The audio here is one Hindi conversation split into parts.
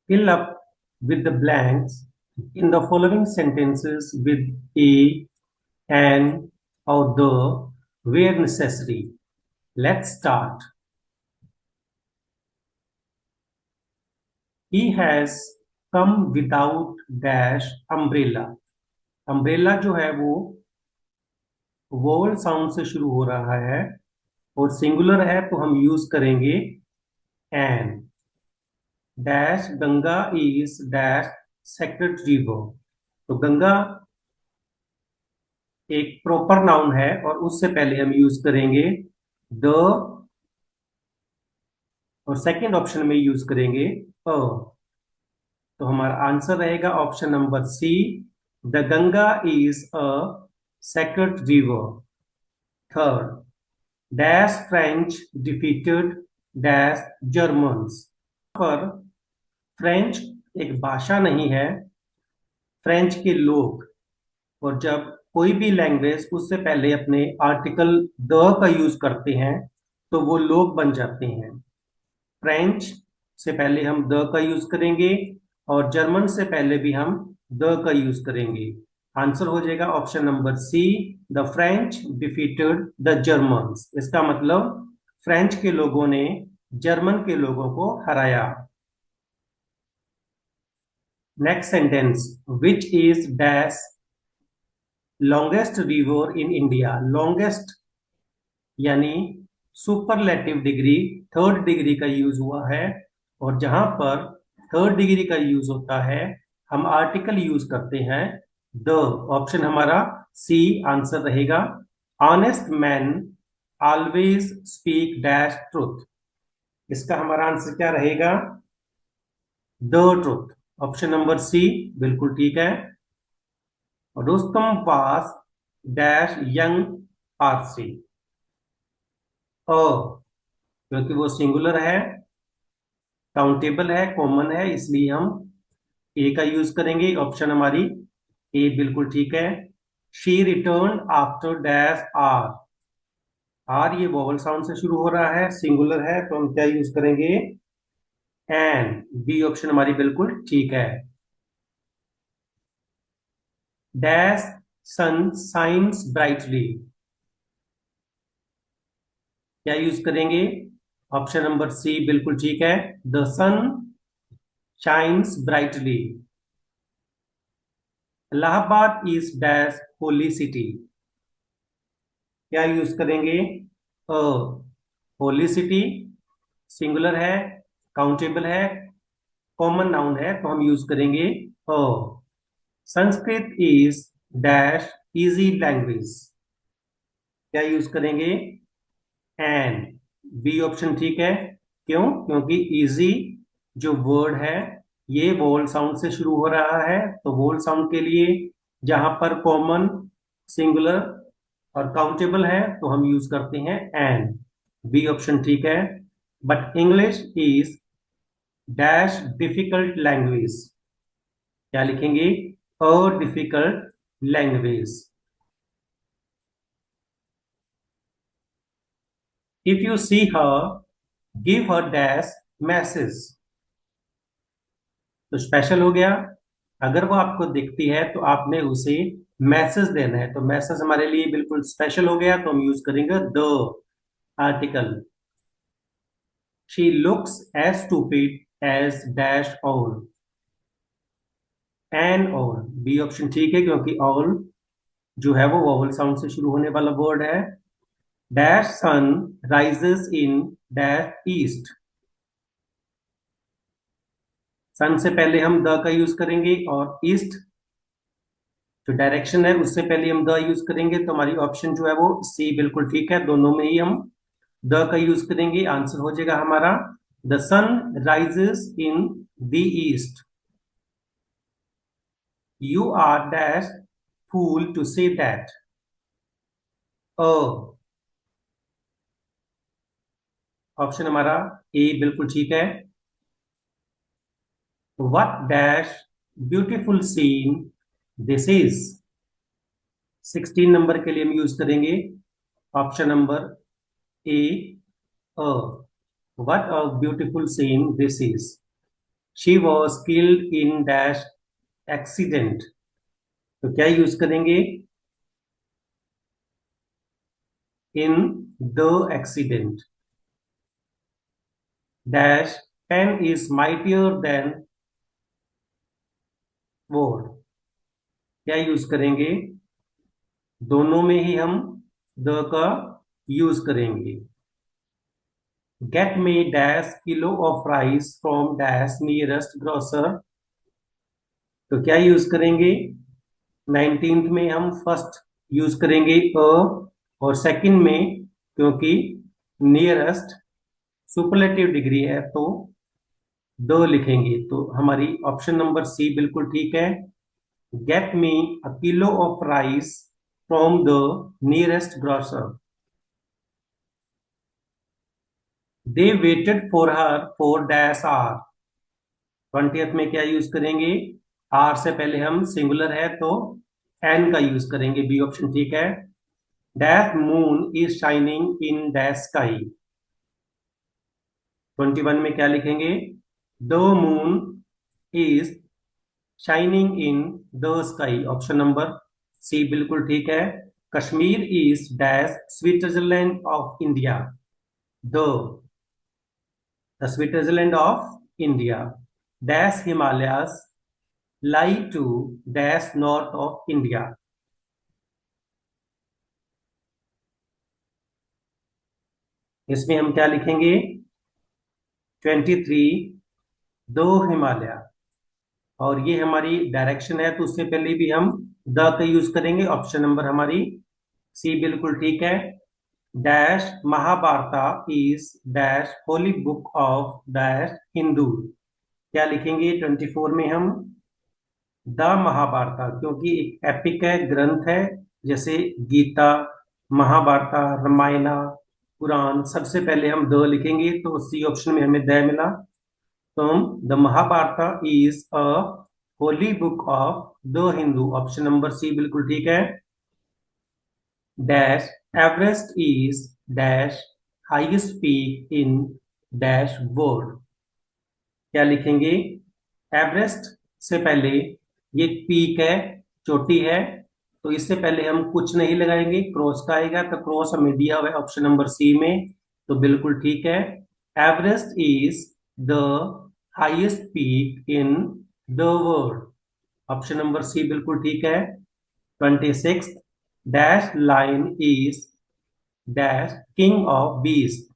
Fill up with the blanks in the following sentences with a, an, or the where necessary. Let's start. He has come without dash umbrella. umbrella जो है वो वोवल साउंड से शुरू हो रहा है और सिंगुलर है तो हम यूज करेंगे an. Dash Ganga is dash sacred river. तो गंगा एक प्रॉपर नाउन है और उससे पहले हम यूज करेंगे द, और सेकंड ऑप्शन में यूज करेंगे अ। तो हमारा आंसर रहेगा option number C, the Ganga is a sacred river. Third, dash French defeated dash Germans. पर फ्रेंच एक भाषा नहीं है, फ्रेंच के लोग। और जब कोई भी लैंग्वेज उससे पहले अपने आर्टिकल द का यूज करते हैं तो वो लोग बन जाते हैं। फ्रेंच से पहले हम द का यूज करेंगे और जर्मन से पहले भी हम द का यूज करेंगे। आंसर हो जाएगा option number C, the French defeated the Germans. इसका मतलब फ्रेंच के लोगों ने जर्मन के लोगों को हराया। Next sentence, which is dash longest river in India. Longest यानी सुपरलेटिव डिग्री, थर्ड डिग्री का यूज हुआ है। और जहां पर थर्ड डिग्री का यूज होता है हम आर्टिकल यूज करते हैं द। ऑप्शन हमारा सी आंसर रहेगा। Honest man always speak dash truth. इसका हमारा आंसर क्या रहेगा? The truth. Option number C बिल्कुल ठीक है। Rustam pass dash young Parsi. A क्योंकि वो सिंगुलर है, काउंटेबल है, कॉमन है, इसलिए हम ए का यूज करेंगे। ऑप्शन हमारी ए बिल्कुल ठीक है। She return after dash R. R ये वोवल साउंड से शुरू हो रहा है, सिंगुलर है, तो हम क्या यूज करेंगे? एन। बी ऑप्शन हमारी बिल्कुल ठीक है। Dash sun shines brightly. क्या यूज करेंगे? ऑप्शन नंबर सी बिल्कुल ठीक है। The sun shines brightly. Allahabad is dash holy city. क्या यूज करेंगे? अ होली सिटी सिंगुलर है, काउंटेबल है, कॉमन नाउन है, तो हम यूज करेंगे a. Sanskrit is dash easy language. क्या यूज करेंगे? एन। बी ऑप्शन ठीक है। क्यों? क्योंकि इजी जो वर्ड है ये वोवल साउंड से शुरू हो रहा है, तो वोवल साउंड के लिए जहां पर कॉमन, सिंगुलर और काउंटेबल है तो हम यूज करते हैं एन। बी ऑप्शन ठीक है। But English is dash difficult language. क्या लिखेंगे? A difficult language. If you see her give her dash message. तो स्पेशल हो गया। अगर वो आपको दिखती है तो आपने उसे मैसेज देना है, तो मैसेज हमारे लिए बिल्कुल स्पेशल हो गया, तो हम यूज करेंगे the article. She looks as stupid as dash all. An all. B option ठीक है क्योंकि ऑल जो है वो वोवल साउंड से शुरू होने वाला वर्ड है। Dash sun rises in dash east. Sun से पहले हम द का यूज करेंगे और ईस्ट जो डायरेक्शन है उससे पहले हम द यूज करेंगे, तो हमारी ऑप्शन जो है वो सी बिल्कुल ठीक है। दोनों में ही हम द का यूज करेंगे। आंसर हो जाएगा हमारा the sun rises in the east. You are dash fool to say that. A option हमारा ए बिल्कुल ठीक है। What dash beautiful scene this is. 16 number के लिए हम यूज करेंगे option number A a. What a beautiful scene this is. She was killed in dash accident. तो क्या यूज करेंगे? In the accident. Dash pen is mightier than war. क्या यूज करेंगे? दोनों में ही हम द का यूज करेंगे। Get me dash kilo of rice from dash nearest grocer. तो क्या यूज करेंगे? 19th में हम फर्स्ट यूज करेंगे अ, और सेकंड में क्योंकि नियरेस्ट सुपरलेटिव डिग्री है तो द लिखेंगे। तो हमारी ऑप्शन नंबर सी बिल्कुल ठीक है। Get me a kilo of rice from the nearest grocer. They waited for her for dash hour. 20th में क्या यूज करेंगे? आर से पहले हम सिंगुलर है तो एन का यूज करेंगे। बी ऑप्शन ठीक है। Dash moon is shining in dash sky. 21 में क्या लिखेंगे? The moon is shining in the sky. Option number C बिल्कुल ठीक है। Kashmir is dash Switzerland of India. The Switzerland of India. Dash Himalayas lie to dash north of India. इसमें हम क्या लिखेंगे? 23 दो हिमालय। और ये हमारी डायरेक्शन है तो उससे पहले भी हम द का यूज करेंगे। ऑप्शन नंबर हमारी सी बिल्कुल ठीक है। Dash Mahabharata is dash Holi book of dash Hindu. क्या लिखेंगे? 24 में हम द महाभारता, क्योंकि एक एपिक है, ग्रंथ है, जैसे गीता, महाभारता, रामायणा, पुराण, सबसे पहले हम द लिखेंगे तो सी ऑप्शन में हमें द मिला। तो हम the Mahabharata is a holy book of the Hindu. Option number C बिल्कुल ठीक है। Dash Everest is dash highest peak in dash world. क्या लिखेंगे? एवरेस्ट से पहले ये पीक है, चोटी है, तो इससे पहले हम कुछ नहीं लगाएंगे, क्रॉस का आएगा तो क्रॉस हमें दिया हुआ है ऑप्शन नंबर सी में। तो बिल्कुल ठीक है। Everest is the highest peak in the world. Option number C बिल्कुल ठीक है। 26 dash lion is dash king of beast.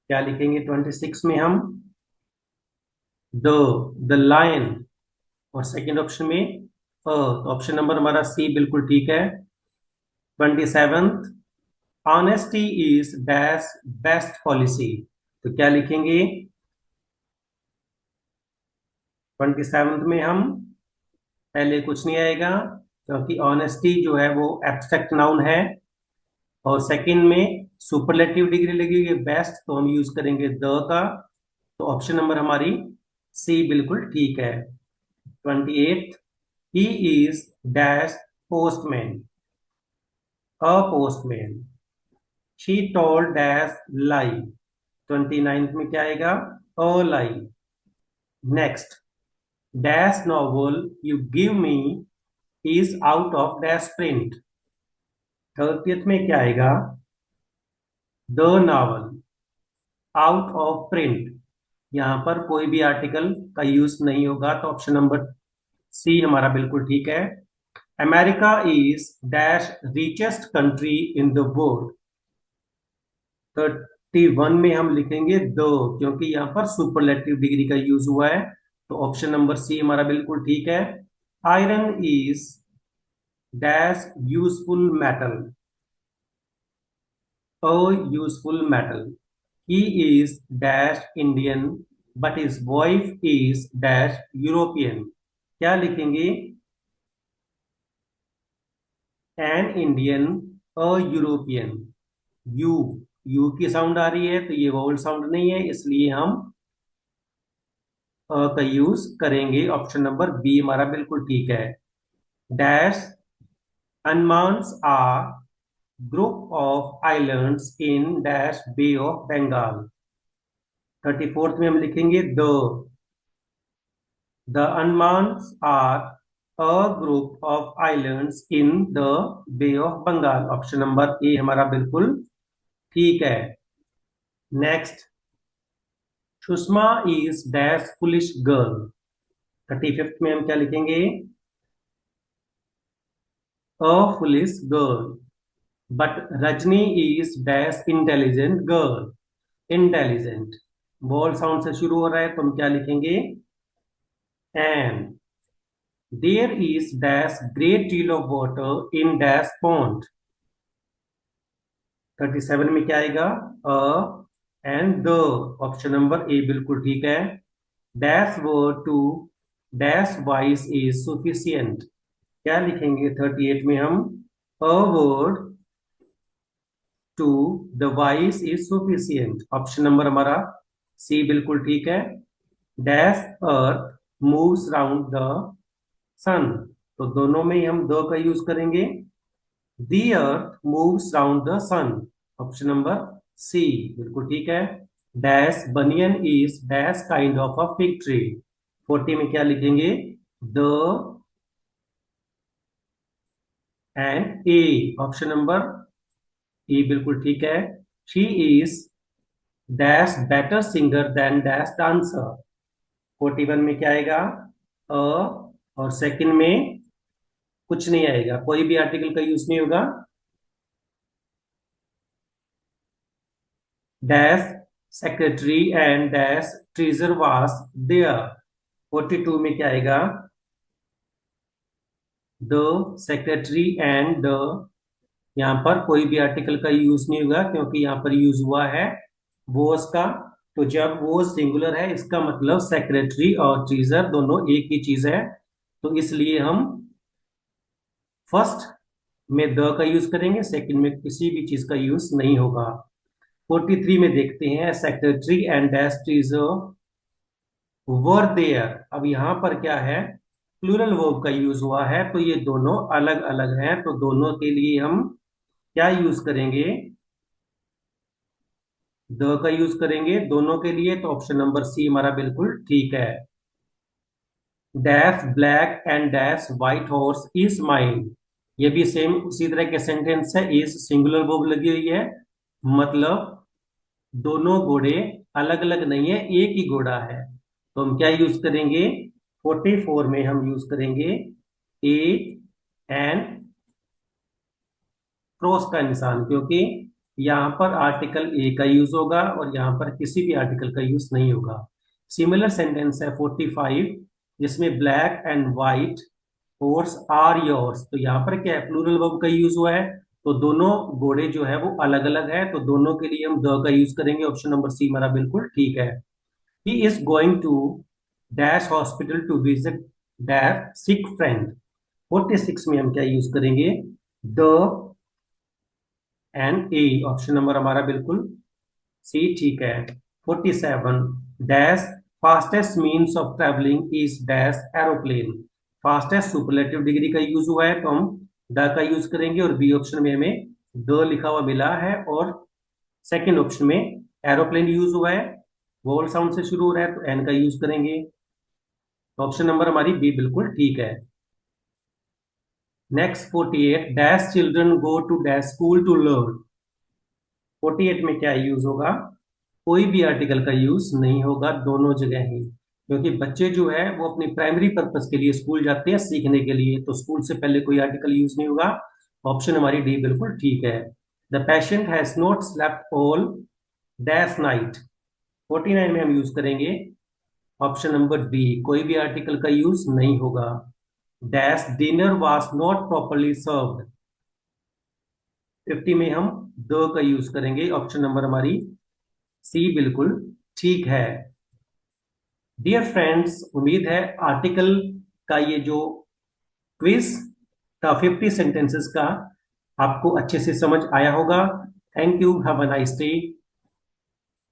क्या लिखेंगे? 26 में हम द लायन, और सेकंड ऑप्शन में तो ऑप्शन नंबर हमारा सी बिल्कुल ठीक है। 27th honesty is dash best policy. तो क्या लिखेंगे? 27th में हम पहले कुछ नहीं आएगा, क्योंकि ऑनेस्टी जो है वो एब्स्ट्रैक्ट नाउन है, और सेकंड में सुपरलेटिव डिग्री लगेगी बेस्ट तो हम यूज करेंगे द का। तो ऑप्शन नंबर हमारी सी बिल्कुल ठीक है। 28 ही is dash postman, a postman. She told dash lie. 29th में क्या आएगा? A lie. Next dash novel you give me is out of dash print. 30th में क्या आएगा? The novel out of print. यहां पर कोई भी आर्टिकल का यूज नहीं होगा तो ऑप्शन नंबर सी हमारा बिल्कुल ठीक है। America is dash richest country in the world. 31 में हम लिखेंगे दो, क्योंकि यहाँ पर सुपरलेटिव डिग्री का यूज हुआ है तो ऑप्शन नंबर सी हमारा बिल्कुल ठीक है। Iron is dash useful metal, a useful metal. He is dash Indian but his wife is dash European. क्या लिखेंगे? An Indian, a European. You, you की साउंड आ रही है तो ये वोवल साउंड नहीं है, इसलिए हम का यूज करेंगे। ऑप्शन नंबर बी हमारा बिल्कुल ठीक है। Dash Andamans are group of islands in dash bay of Bengal. 34th में हम लिखेंगे the the Andamans are a group of islands in the bay of Bengal. Option number A हमारा बिल्कुल ठीक है। Next, Sushma is dash foolish girl. 35th में हम क्या लिखेंगे? A foolish girl, but Rajni is dash intelligent girl. Intelligent vowel sound से शुरू हो रहा है तो हम क्या लिखेंगे? An. There is dash great deal of water in dash pond. 37 में क्या आएगा? A and the. Option number A बिल्कुल ठीक है। Dash word to dash wise is sufficient. क्या लिखेंगे 38 में हम? A word to the wise is sufficient. Option number हमारा सी बिल्कुल ठीक है। Dash earth moves round the sun. तो दोनों में ही हम द का यूज करेंगे। The earth moves round the sun. Option number C बिल्कुल ठीक है। Dash banyan is dash kind of a fig tree. 40 में क्या लिखेंगे? The and a. Option number A बिल्कुल ठीक है। She is dash better singer than dash dancer. 41 में क्या आएगा? अ और सेकंड में कुछ नहीं आएगा, कोई भी आर्टिकल का यूज नहीं होगा। Dash secretary and dash treasure वास देयर। 42 में क्या आएगा? The secretary and the. यहाँ पर कोई भी आर्टिकल का यूज नहीं होगा क्योंकि यहाँ पर यूज हुआ है वॉस का। तो जब वो सिंगुलर है इसका मतलब सेक्रेटरी और ट्रेजर दोनों एक ही चीज है, तो इसलिए हम फर्स्ट में द का यूज करेंगे, सेकंड में किसी भी चीज का यूज नहीं होगा। 43 में देखते हैं, secretary and dash treasurer there. अब यहाँ पर क्या है? प्लूरल वर्ब का यूज हुआ है तो ये दोनों अलग अलग हैं, तो दोनों के लिए हम क्या यूज करेंगे? द का यूज करेंगे दोनों के लिए, तो ऑप्शन नंबर सी हमारा बिल्कुल ठीक है। Dash black and dash white horse is mine. ये भी सेम उसी तरह के सेंटेंस है, इज सिंगुलर वर्ब लगी हुई है, मतलब दोनों घोड़े अलग अलग नहीं है, एक ही घोड़ा है। तो हम क्या यूज करेंगे? 44 में हम यूज करेंगे ए एंड क्रॉस का निशान, क्योंकि यहाँ पर आर्टिकल ए का यूज होगा और यहाँ पर किसी भी आर्टिकल का यूज नहीं होगा। सिमिलर सेंटेंस है 45 जिसमें black and white horse are yours. तो यहाँ पर क्या है? प्लूरल वर्ब का यूज हुआ है, तो दोनों घोड़े जो है वो अलग अलग है, तो दोनों के लिए हम द का यूज करेंगे। ऑप्शन नंबर सी हमारा बिल्कुल ठीक है। He is going to dash hospital to visit dash sick friend. 46 में हम क्या यूज करेंगे? The and a. Option number हमारा बिल्कुल सी ठीक है। 47 dash fastest means of travelling is dash aeroplane. Fastest superlative degree का यूज हुआ है तो हम द का यूज करेंगे, और बी ऑप्शन में हमें द लिखा हुआ मिला है, और सेकंड ऑप्शन में एरोप्लेन यूज हुआ है, वोल साउंड से शुरू हो रहा है तो एन का यूज करेंगे। ऑप्शन नंबर हमारी बी बिल्कुल ठीक है। Next 48 dash children go to dash school to learn. 48 में क्या यूज होगा? कोई भी आर्टिकल का यूज नहीं होगा दोनों जगह ही, क्योंकि बच्चे जो है वो अपनी प्राइमरी पर्पस के लिए स्कूल जाते हैं सीखने के लिए, तो स्कूल से पहले कोई आर्टिकल यूज नहीं होगा। ऑप्शन हमारी डी बिल्कुल ठीक है। The patient has not slept all dash night. 49 में हम यूज करेंगे ऑप्शन नंबर बी, कोई भी आर्टिकल का यूज नहीं होगा। Dash dinner was not properly served. 50 में हम द का यूज करेंगे, ऑप्शन नंबर हमारी सी बिल्कुल ठीक है। डियर फ्रेंड्स, उम्मीद है आर्टिकल का ये जो क्विज था 50 सेंटेंसेस का आपको अच्छे से समझ आया होगा। Thank you, have a nice day.